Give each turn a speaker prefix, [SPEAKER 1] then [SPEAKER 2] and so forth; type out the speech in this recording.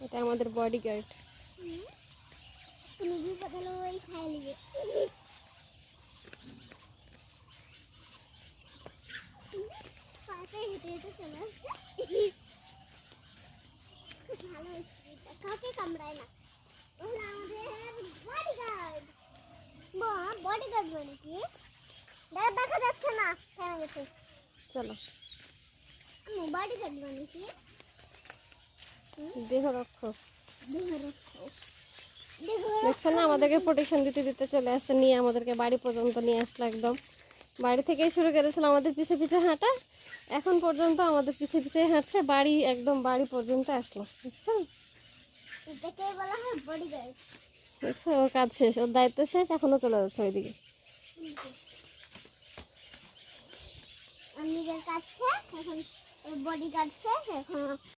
[SPEAKER 1] এটা আমাদের বডিগার্ড।
[SPEAKER 2] তুমি বিপদ হলে ওই খাই লিবে। পাতে হেঁটে হেঁটে চলে আসছে। খুব ভালো হয়েছে, কাউকে কামড়ায় না। ওহলো আমাদের বডিগার্ড। মা বডিগার্ড মানে কি? দেখা যাচ্ছে না, থেমে গেছে।
[SPEAKER 1] চলো,
[SPEAKER 2] বডিগার্ড মানে কি?
[SPEAKER 1] দেহ রক্ষক।
[SPEAKER 2] দেহরক্ষক।
[SPEAKER 1] দেখছেন না, আমাদেরকে প্রোটেকশন দিতে দিতে চলে আসছে, নিয়ে আমাদেরকে বাড়ি পর্যন্ত নিয়ে আসলো। একদম বাড়ি থেকেই শুরু করেছিল আমাদের পিছে পিছে হাঁটা, এখন পর্যন্ত আমাদের পিছে পিছে হাঁটছে, বাড়ি একদম বাড়ি পর্যন্ত আসলো। দেখছেন,
[SPEAKER 2] এটাকে বলা হয় বডিগার্ড।
[SPEAKER 1] দেখছো, ওর কাজ শেষ, ওর দায়িত্ব শেষ, এখনো চলে যাচ্ছে ওইদিকে।
[SPEAKER 2] আর নিজের কাজ শেষ, এখন বডিগার্ড শেষ, এখন